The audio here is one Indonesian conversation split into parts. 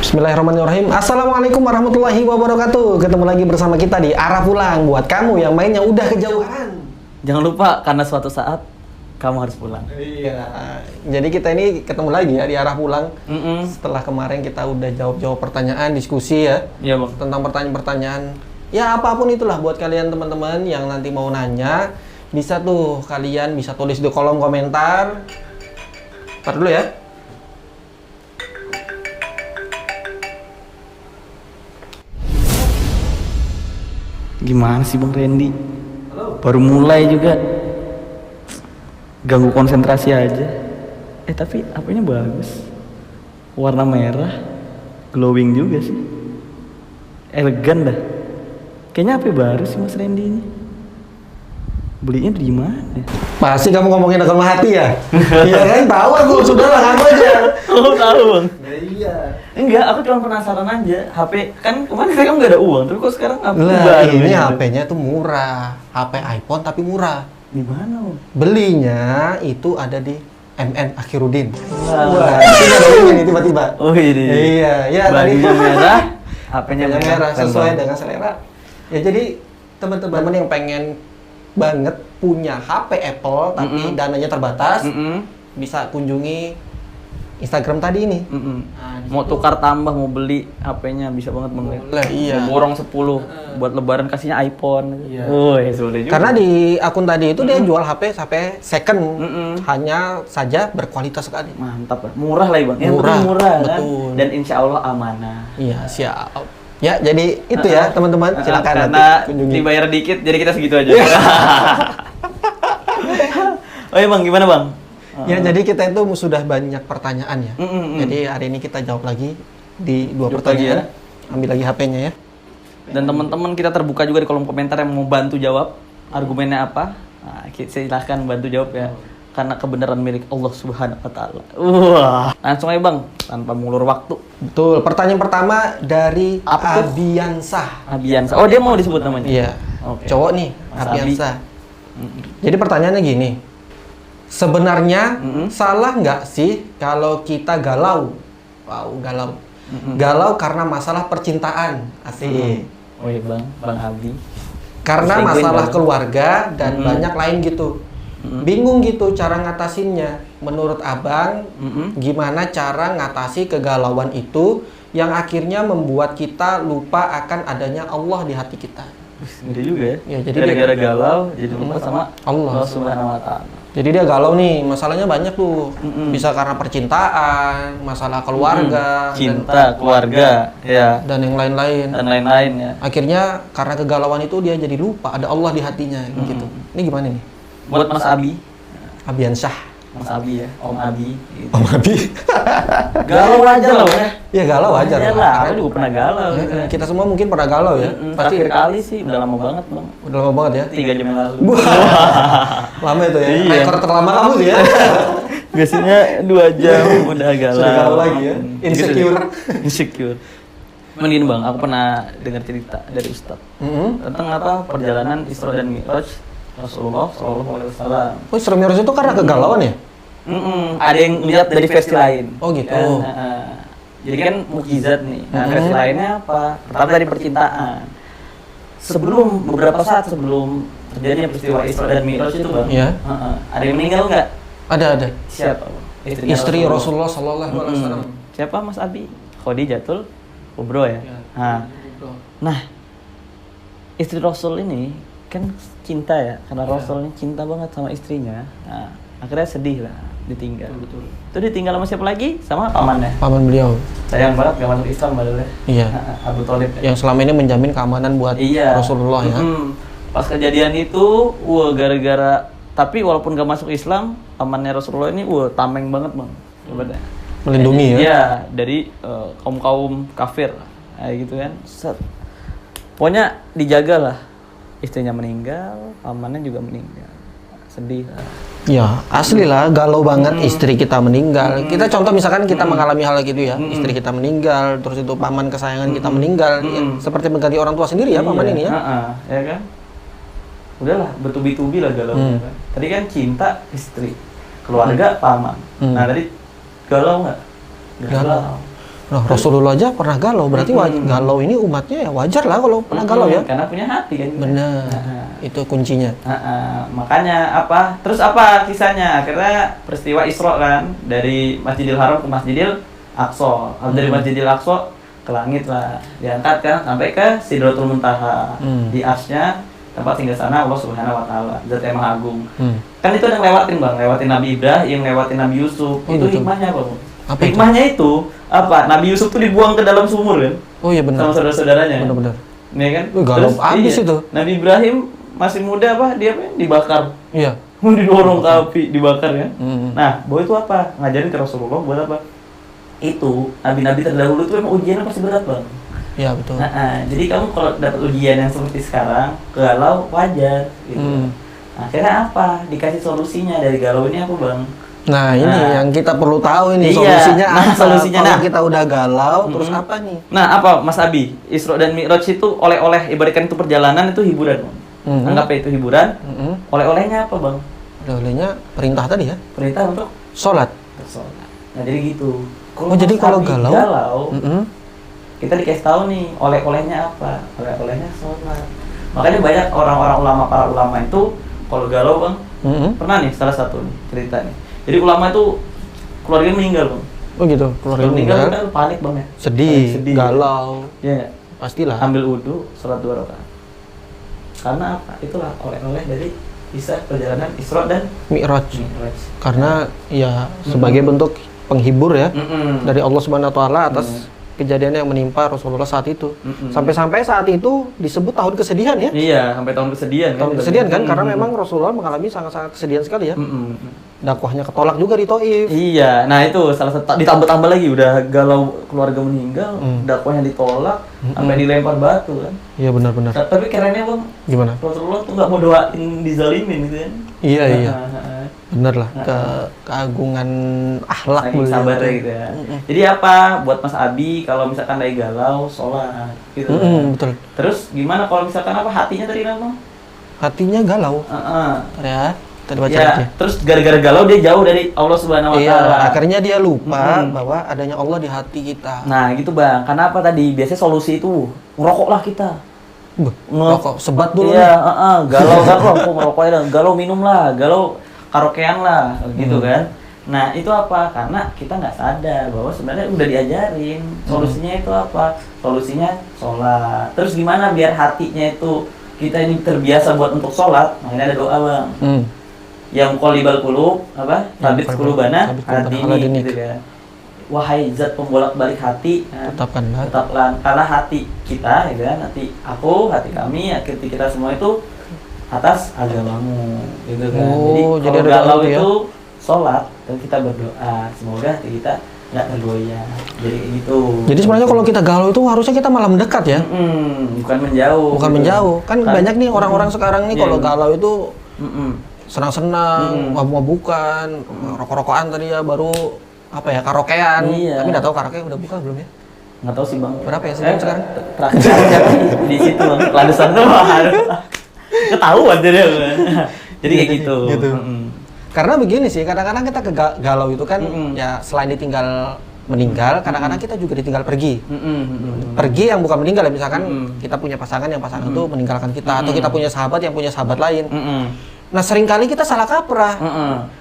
Bismillahirrahmanirrahim. Assalamualaikum warahmatullahi wabarakatuh. Ketemu lagi bersama kita di Arah Pulang. Buat kamu yang mainnya udah kejauhan, jangan lupa karena suatu saat kamu harus pulang. Iya. Jadi kita ini ketemu lagi ya di Arah Pulang. Setelah kemarin kita udah jawab-jawab pertanyaan, diskusi ya. Iya, Bang. Tentang pertanyaan-pertanyaan. Ya apapun itulah buat kalian teman-teman yang nanti mau nanya, bisa tuh kalian bisa tulis di kolom komentar. Ntar dulu ya. Gimana sih Bang Randy? Baru mulai juga ganggu konsentrasi aja. Tapi apanya bagus. Warna merah, glowing juga sih. Elegan dah. Kayaknya HP baru sih Mas Randy ini. Belinya di mana? Pasti kamu ngomongin akal hati ya? Iya kan, tahu aku, sudahlah kamu aja. Oh tahu Bang? Iya. Enggak, aku cuma penasaran aja. HP kan kemarin saya kan nggak ada uang, terus kok sekarang HP Lah, baru ini gitu. HP-nya tuh murah. HP iPhone tapi murah. Di mana Bang? Belinya itu ada di MN Akhirudin. Wow. Wah, itu ada ini tiba-tiba. Oh ini. Iya, ya tadi Bajunya merah, HP-nya merah Keren sesuai banget. dengan selera. Ya jadi teman-teman yang pengen banget punya HP Apple tapi dananya terbatas, bisa kunjungi Instagram tadi ini. Nah, Mau tukar tambah, mau beli HP-nya bisa banget Bang. Boleh, iya. Mau borong 10 buat lebaran kasihnya iPhone. Iya. Oh, ya boleh juga. Karena di akun tadi itu dia jual HP sampai second, hanya saja berkualitas sekali. mantap lah. Murah lah Bang. Yang Murah, penting murah kan. betul. Dan insya Allah amanah. Iya, siap. Ya, jadi itu ya teman-teman, silakan Karena nanti kunjungi. dibayar dikit, jadi kita segitu aja. Oh iya Bang, gimana Bang? Ya, jadi kita itu sudah banyak pertanyaan ya. Jadi hari ini kita jawab lagi di dua Jawab pertanyaan. lagi Ambil lagi HP-nya ya. Dan teman-teman kita terbuka juga di kolom komentar yang mau bantu jawab argumennya apa. Nah, silahkan bantu jawab ya. Karena kebenaran milik Allah Subhanahu wa taala. Wah, langsung aja Bang, tanpa mengulur waktu. Betul. Pertanyaan pertama dari Apa tuh? Abiansah. Abiansa. Oh, dia mau disebut namanya. Iya. Oke. Cowok nih, Mas Abiansah. Jadi pertanyaannya gini. Sebenarnya salah nggak sih kalau kita galau? Wow, galau. Galau karena masalah percintaan. Asik. Oh iya Bang Abi. Karena Selingkuhin masalah galau. keluarga dan banyak lain gitu. Bingung gitu cara ngatasinnya. Menurut Abang, gimana cara ngatasi kegalauan itu yang akhirnya membuat kita lupa akan adanya Allah di hati kita? Gede juga ya. Ya, jadi gara-gara dia- galau jadi lupa sama Allah. Subhanahu wa taala. Jadi dia galau nih, masalahnya banyak tuh. Bisa karena percintaan, masalah keluarga, Cinta, keluarga, ya, dan yang lain-lain. dan lain-lain ya. Akhirnya karena kegalauan itu dia jadi lupa ada Allah di hatinya gitu. Ini gimana nih? Buat Mas Abi, Abiansyah. Mas Abi ya, Om Abi. Gitu. Om Abi. Galau aja loh ya. Ya galau aja Wajar lah. lah, aku juga pernah galau. Kita semua mungkin pernah galau ya. Pasti Terakhir kali sih udah lama banget Bang. udah lama banget ya. 3 jam yang lalu. Lama itu ya. Iya. Rekor terlama kamu sih ya. Biasanya 2 jam udah galau. Sudah galau lagi ya. Insecure. Insecure. Mending Bang, aku pernah dengar cerita dari Ustadz tentang apa perjalanan Isra dan Mi'raj Rasulullah SAW. Oh, Isra Mi'raj itu karena kegalauan ya? Ada yang lihat dari versi lain. Oh, gitu. Kan, jadi kan mukjizat nih. Nah, versi lainnya apa? Pertama dari percintaan. Beberapa saat sebelum terjadinya peristiwa Isra dan Mi'raj itu Bang. Iya. Ada yang meninggal nggak? Ada. Siapa? Bang? Istrinya Istri Rasulullah Sallallahu Alaihi Wasallam. Siapa Mas Abi? Khadijatul Kubro ya. Nah, istri Rasul ini kan cinta ya, karena Rasul ini cinta banget sama istrinya. Nah, akhirnya sedih lah, ditinggal. Betul. Itu ditinggal sama siapa lagi? Sama pamannya. Paman beliau. Sayang banget gak masuk Islam padahal ya. Iya. Abu Thalib. Yang selama ini menjamin keamanan buat Rasulullah ya. Pas kejadian itu, gara-gara tapi walaupun gak masuk Islam, pamannya Rasulullah ini tameng banget Bang. Sebenarnya. Melindungi ya. Iya, dari kaum kafir, kayak gitu kan. Set. Pokoknya dijaga lah. Istrinya meninggal, pamannya juga meninggal. Sedih lah. Ya, asli lah galau banget istri kita meninggal. Kita contoh misalkan kita mengalami hal gitu ya. Istri kita meninggal, terus itu paman kesayangan kita meninggal. Ya, seperti mengganti orang tua sendiri ya paman ini ya. Ya kan? Udahlah, bertubi-tubi lah galau kan. Tadi kan cinta istri, keluarga paman. Nah, tadi galau nggak? Galau. Nah, Rasulullah aja pernah galau, berarti galau ini umatnya ya wajar lah kalau pernah galau ya. Karena punya hati kan. Benar. Itu kuncinya. Makanya apa? Terus apa kisahnya? Akhirnya peristiwa Isra kan dari Masjidil Haram ke Masjidil Aqsa. Dari Masjidil Aqsa ke langit lah, diangkat kan sampai ke Sidratul Muntaha. Di arsy-nya tempat singgah sana Allah Subhanahu wa taala, Zat yang Maha Agung. Kan itu ada lewatin Bang, lewatin Nabi Ibrahim, lewatin Nabi Yusuf. Itu gitu. hikmahnya Bang. Apa hikmahnya itu apa? Nabi Yusuf tuh dibuang ke dalam sumur kan? Oh iya benar. Sama saudara-saudaranya. Benar-benar. Nih kan? Galau abis itu. Nabi Ibrahim masih muda apa? Dia dibakar. Iya. Didorong ke api, dibakar ya. Nah, bahwa itu apa? Ngajarin ke Rasulullah buat apa? Itu nabi-nabi terdahulu itu memang ujiannya pasti berat Bang. Iya betul. Jadi kamu kalau dapat ujian yang seperti sekarang, galau wajar gitu. Akhirnya apa? Dikasih solusinya dari galau ini apa Bang? Nah ini yang kita perlu tahu ini iya, solusinya apa? Solusinya kalau kita udah galau terus apa nih? Nah apa Mas Abi? Isra dan Mi'raj itu oleh-oleh, ibaratkan itu perjalanan itu hiburan Bang. Anggap itu hiburan. Oleh-olehnya apa Bang? Oleh-olehnya perintah tadi ya? Perintah untuk sholat. Nah jadi gitu. Jadi kalau galau, kita dikasih tahu nih oleh-olehnya apa? Oleh-olehnya sholat. Makanya banyak orang-orang ulama, para ulama itu kalau galau Bang, pernah nih salah satu nih cerita nih. Jadi ulama itu keluarga meninggal Bang. Oh gitu, keluarga meninggal udah panik Bang ya. Sedih, galau. Iya. Pastilah. Ambil wudhu, sholat 2 rakaat. Karena apa? Itulah oleh-oleh dari kisah perjalanan Isra dan Mi'raj. Karena ya sebagai bentuk penghibur ya dari Allah Subhanahu wa taala atas kejadian yang menimpa Rasulullah saat itu. Sampai-sampai saat itu disebut tahun kesedihan ya? Iya, sampai tahun kesedihan. Tahun kesedihan kan karena memang Rasulullah mengalami sangat-sangat kesedihan sekali ya. Dakwahnya ketolak juga di Thaif. Iya, nah itu salah satu ditambah-tambah lagi udah galau keluarga meninggal, dakwahnya ditolak, sampai dilempar batu kan. Iya benar-benar. Tapi kerennya Bang, gimana? Rasulullah tuh nggak mau doain dizalimin gitu kan. Iya iya. Bener lah, keagungan akhlak sabar gitu ya. Jadi apa buat Mas Abi kalau misalkan lagi galau, sholat gitu. Betul. Terus gimana kalau misalkan apa hatinya tadi Bang? Hatinya galau. Ya, tadi baca ya, terus gara-gara galau dia jauh dari Allah Subhanahu wa taala. Iya, akhirnya dia lupa bahwa adanya Allah di hati kita. Nah, gitu Bang. Karena apa tadi? Biasanya solusi itu ngerokoklah kita. Rokok sebat dulu. Iya, galau kan rokok merokoknya, galau minum lah, galau karaokean lah, gitu kan. Nah, itu apa? Karena kita nggak sadar bahwa sebenarnya udah diajarin. Solusinya itu apa? Solusinya sholat. Terus gimana biar hatinya itu kita ini terbiasa buat untuk sholat? Makanya ada doa Bang. Yang qalibal qulub apa? Sabit qulubana hadini gitu kan. Wahai zat pembolak-balik hati, tetaplah karena hati kita ya kan, hati aku, hati kami, hati kita semua itu atas agamamu gitu kan. Jadi kalau galau itu sholat dan kita berdoa semoga hati kita nggak tergoyah. Jadi gitu. Jadi sebenarnya kalau kita galau itu harusnya kita malah mendekat ya. Bukan menjauh. Bukan menjauh. Kan banyak nih orang-orang sekarang nih kalau galau itu senang-senang, mabuk-mabukan, rokok-rokokan tadi ya, baru apa ya, karaokean. Tapi nggak tahu karaoke udah buka belum ya? Nggak tahu sih Bang. Berapa ya sekarang? Terakhir di situ Bang. Landasan tuh ketahuan jadi jadi kayak gitu. Karena begini sih, kadang-kadang kita galau itu kan ya selain ditinggal meninggal, kadang-kadang kita juga ditinggal pergi. Pergi yang bukan meninggal ya, misalkan kita punya pasangan yang pasangan itu meninggalkan kita, atau kita punya sahabat yang punya sahabat lain. Nah seringkali kita salah kaprah.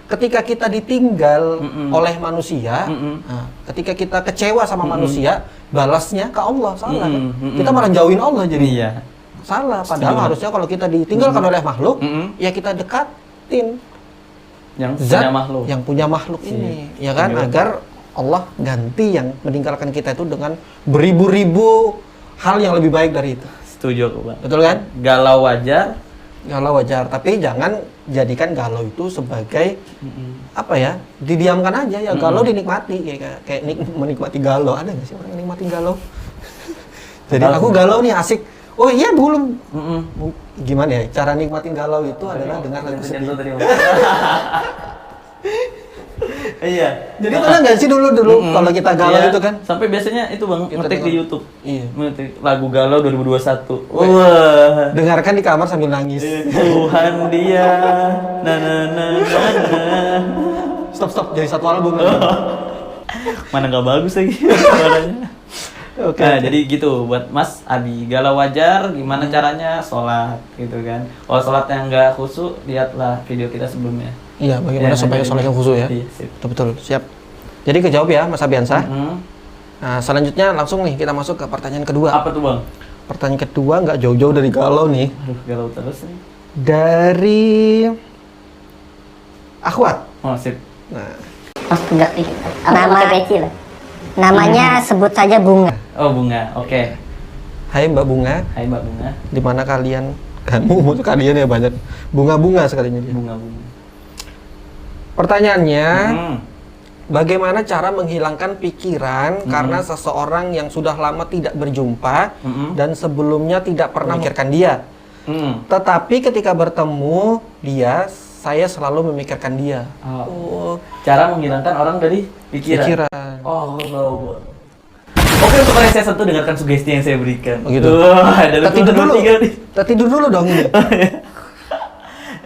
Ketika kita ditinggal oleh manusia, nah, ketika kita kecewa sama manusia, balasnya ke Allah, salah kan? Kita malah jauhin Allah jadi. Iya. Salah, padahal harusnya kalau kita ditinggalkan oleh makhluk, ya kita dekatin yang zat punya makhluk, yang punya makhluk ini, ya kan, agar Allah ganti yang meninggalkan kita itu dengan beribu-ribu hal yang lebih baik dari itu. Setuju aku Bang. Betul kan? Galau wajar, tapi jangan jadikan galau itu sebagai apa ya, didiamkan aja ya. Galau dinikmati, kayak menikmati galau. Ada nggak sih orang yang nikmatin galau? Jadi aku galau nih asik. Oh iya dulu. Gimana ya? Cara nikmatin galau itu adalah dengan lagu sedih. Iya. Jadi pernah nggak sih dulu kalau kita galau itu kan? Sampai biasanya itu Bang ngetik di YouTube. Iya. Ngetik lagu galau 2021. Wah. Dengarkan di kamar sambil nangis. Tuhan dia. Stop. Jadi satu album. Mana nggak bagus lagi suaranya. Oke. Nah, jadi gitu buat Mas Abi. Galau wajar, gimana caranya sholat gitu kan. Kalau sholatnya nggak khusyuk, lihatlah video kita sebelumnya. Iya, bagaimana Ya, supaya jadi- sholatnya khusyuk ya? Iya, sip. Betul, siap. Jadi kejawab ya Mas Abiansah. Mhm. Nah, selanjutnya langsung nih kita masuk ke pertanyaan kedua. Apa tuh Bang? Pertanyaan kedua nggak jauh-jauh dari galau nih. Aduh, galau terus nih. Dari Akhwat. Oh, sip. Nah, Mas enggak nama kecil. Namanya sebut saja Bunga. Oh, Bunga. Oke. hai Mbak Bunga, Hai Mbak Bunga. di mana kalian? Kamu, kalian ya banyak bunga-bunga sekalinya dia. Bunga-bunga. Pertanyaannya, Hmm. bagaimana cara menghilangkan pikiran karena seseorang yang sudah lama tidak berjumpa dan sebelumnya tidak pernah memikirkan dia. Hmm. Tetapi ketika bertemu dia, saya selalu memikirkan dia. Oh. Cara menghilangkan orang dari pikiran. Pikiran. Oh, no. Oke, untuk kalian saya satu dengarkan sugesti yang saya berikan. Oh, gitu. Wah, ada Kita tidur dulu. tiga nih. Kita tidur dulu dong ini.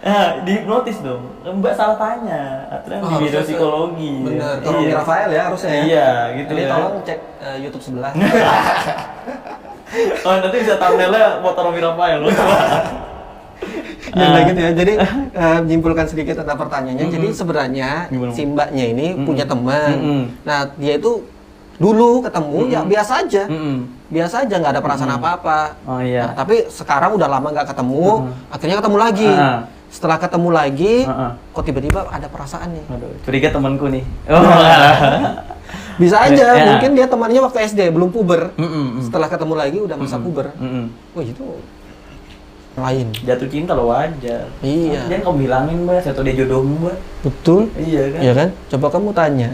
Ah, dihipnotis dong. Mbak salah tanya. Aturan di video psikologi. Bener. Iya. Tolong Rafael ya harusnya ya. Iya, gitu Ini ya. tolong cek YouTube sebelah. Oh, nanti bisa thumbnailnya motor Romi Rafael. Ya kayak gitu ya. Jadi menyimpulkan sedikit tentang pertanyaannya. Jadi sebenarnya Gimana? si mbaknya ini punya teman. Mm-mm. Nah dia itu dulu ketemu ya biasa aja, biasa aja nggak ada perasaan apa-apa. Oh, iya. Nah, tapi sekarang udah lama nggak ketemu, akhirnya ketemu lagi. Setelah ketemu lagi, kok tiba-tiba ada perasaan nih. Aduh, curiga temanku nih. Oh. Bisa aja, Ya. mungkin dia temannya waktu SD belum puber. Mm-mm. Setelah ketemu lagi udah masa puber. Mm-mm. Wah itu lain. Jatuh cinta lo wajar. Iya. Jangan kamu bilangin Mbak, saya tahu dia jodohmu Mbak. Betul. Iya kan? Iya kan? Coba kamu tanya.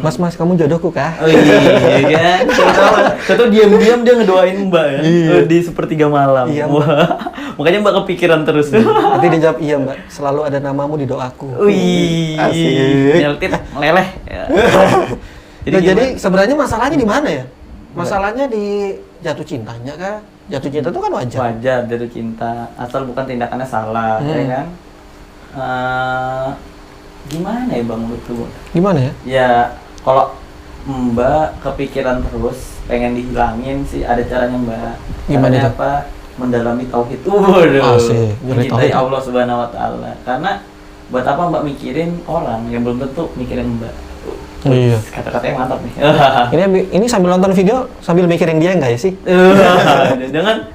Mas, kamu jodohku kah? Oh iya kan? Saya tahu diam-diam dia ngedoain Mbak ya. Iya. Di sepertiga malam. Iya, Wah. Makanya Mbak kepikiran terus. Nanti dia jawab iya mbak, selalu ada namamu di doaku. Wih. Asik. Nyeltit meleleh. Ya. Nah, gimana? jadi sebenarnya masalahnya di mana ya? Masalahnya di jatuh cintanya kah? Jatuh cinta itu kan wajar. Wajar jatuh cinta, asal bukan tindakannya salah, ya kan? Gimana ya Bang menurut lu? Gimana ya? Ya, kalau Mbak kepikiran terus, pengen dihilangin sih, ada caranya Mbak. Gimana Caranya itu? apa? Mendalami tauhid. Waduh. Asik, nyari Mencintai tauhid. Allah Subhanahu wa taala. Karena buat apa Mbak mikirin orang yang belum tentu mikirin Mbak? Iya. Kata-katanya mantap nih. Ini sambil nonton video sambil mikirin dia nggak ya sih? Jangan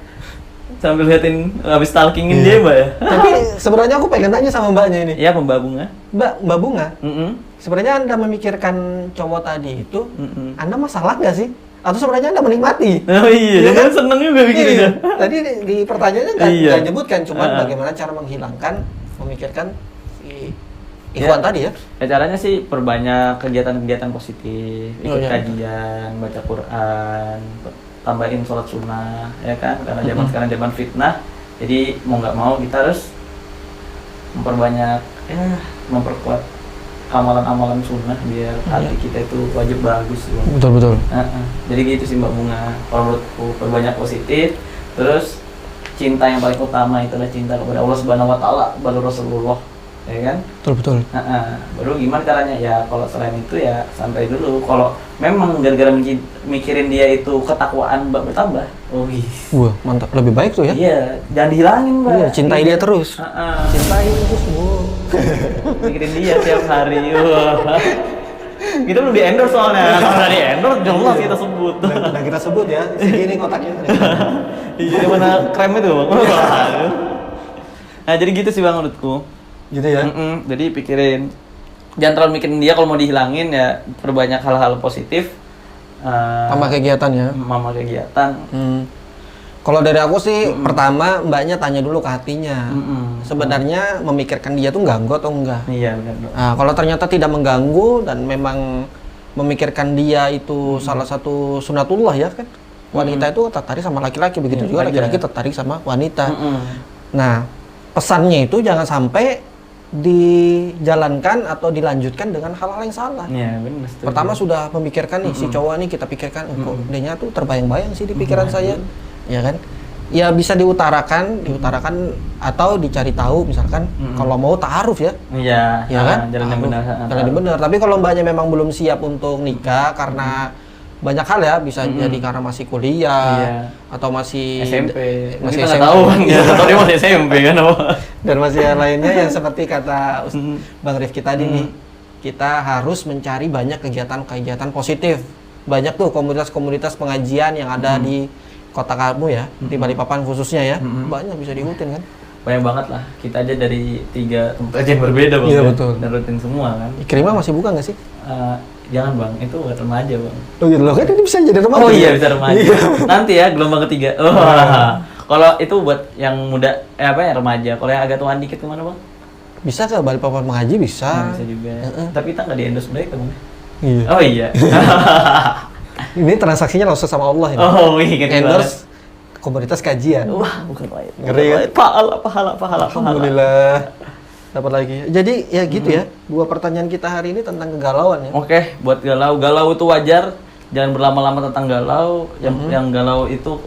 sambil liatin habis stalkingin Iya. dia Mbak ya. Tapi sebenarnya aku pengen tanya sama mbaknya ini. Iya, Mbak Bunga. Mbak Bunga, Mm-mm. sebenarnya Anda memikirkan cowok tadi itu, Mm-mm. Anda masalah nggak sih? Atau sebenarnya Anda menikmati? Oh iya, dia seneng juga bikinnya. Iya. Tadi di pertanyaannya nggak Iya. nggak nyebutkan, cuman Ah. bagaimana cara menghilangkan, memikirkan si Ya. Ikhwan tadi ya? Ya caranya sih perbanyak kegiatan-kegiatan positif, ikut Oh, iya. kajian, baca Quran, tambahin sholat sunnah, ya kan? Karena zaman sekarang zaman fitnah, jadi mau nggak mau kita harus memperbanyak, memperkuat amalan-amalan sunnah biar hati kita itu wajib bagus. Bang. Betul. Jadi gitu sih Mbak Bunga, kalau menurutku perbanyak positif, terus cinta yang paling utama itu adalah cinta kepada Allah Subhanahu Wa Taala, baru Rasulullah, ya kan? Betul. Baru gimana caranya ya? Kalau selain itu ya santai dulu. Kalau memang gara-gara mikirin dia itu ketakwaan Mbak bertambah, Wah, mantap. Lebih baik tuh ya? iya, jangan dihilangin Mbak. Iya, cintai dia terus. Cintai terus, Mikirin dia tiap hari. Wah. Kita belum di endorse soalnya. Kalau udah di endorse jelas kita sebut. Udah kita sebut ya, segini kotaknya. Iya, mana krem itu Bang? Nah jadi gitu sih Bang menurutku. Gitu ya? Jadi pikirin, jangan terlalu mikirin dia. Kalau mau dihilangin ya perbanyak hal-hal positif. Tambah kegiatannya. Mama kegiatan. Kalau dari aku sih, pertama mbaknya tanya dulu ke hatinya. Sebenarnya memikirkan dia tuh ganggu atau enggak? Iya benar. Nah, kalau ternyata tidak mengganggu dan memang memikirkan dia itu salah satu sunatullah ya kan? Wanita itu tertarik sama laki-laki, begitu juga wajar. laki-laki tertarik sama wanita. Nah, pesannya itu jangan sampai dijalankan atau dilanjutkan dengan hal-hal yang salah. Iya benar. setuju. Pertama sudah memikirkan nih si cowok nih, kita pikirkan kok dianya tuh terbayang-bayang sih di pikiran saya, ya kan? ya bisa diutarakan atau dicari tahu misalkan kalau mau ta'aruf ya. Iya, Ya kan? jalan yang benar. Jalan yang benar. Tapi kalau mbaknya memang belum siap untuk nikah karena banyak hal ya, bisa jadi karena masih kuliah atau masih SMP. masih Kita nggak SMP. tahu kan, ya, dia masih SMP kan. Dan masih yang lainnya yang seperti kata Bang Rifki tadi nih, kita harus mencari banyak kegiatan-kegiatan positif. Banyak tuh komunitas-komunitas pengajian yang ada di kota kamu ya, di Balikpapan khususnya ya, banyak bisa diikutin kan. Banyak banget lah, kita aja dari 3 tempat yang berbeda Bang. Iya, ya. betul. Dan rutin semua kan. Ikrimah masih buka nggak sih? Jangan Bang, itu buat remaja Bang. Oh gitu loh, kan ini bisa jadi remaja. Oh iya ya? bisa remaja. Iya. Nanti ya gelombang ketiga. Kalau itu buat yang muda, remaja. Kalau yang agak tuaan dikit kemana Bang? Bisa ke Balikpapan mengaji bisa. Nah, bisa juga. Tapi kita nggak di endorse mereka Bang. Iya. Oh iya. Ini transaksinya langsung sama Allah ini. Oh iya. Endorse komunitas kajian. Wah, bukan lain. Ngeri ya? Pahala. Alhamdulillah. Dapat lagi. Jadi ya gitu ya. 2 pertanyaan kita hari ini tentang kegalauan ya. Oke, buat galau itu wajar. Jangan berlama-lama tentang galau. Yang galau itu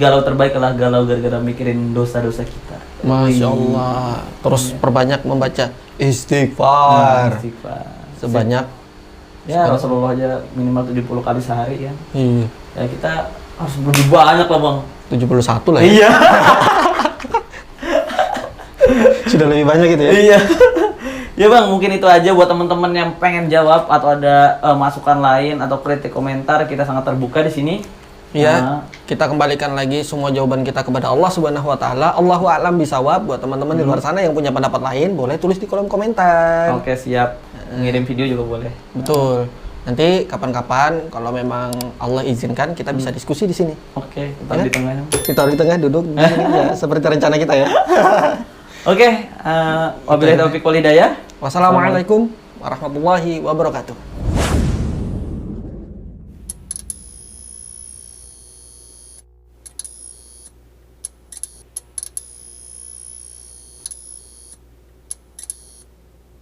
galau terbaik adalah galau gara-gara mikirin dosa-dosa kita. Masya Allah. Terus perbanyak membaca istighfar. Istighfar. Sebanyak Ya Rasulullah aja minimal 70 kali sehari ya. iya, Ya kita harus lebih banyak lah Bang. 71 lah ya. Iya. Sudah lebih banyak gitu ya. Iya. Ya Bang, mungkin itu aja buat teman-teman yang pengen jawab atau ada masukan lain atau kritik komentar, kita sangat terbuka di sini. Iya, kita kembalikan lagi semua jawaban kita kepada Allah Subhanahu wa taala. Allahu a'lam bisawab. Buat teman-teman di luar sana yang punya pendapat lain, boleh tulis di kolom komentar. Oke, siap. Ngirim video juga boleh. Betul. Nanti kapan-kapan kalau memang Allah izinkan kita bisa diskusi di sini. Oke, tetap di tengahnya. Kita di tengah duduk di sini ya, seperti rencana kita ya. Oke, wabillahi taufiq wal hidayah. Wassalamualaikum warahmatullahi wabarakatuh.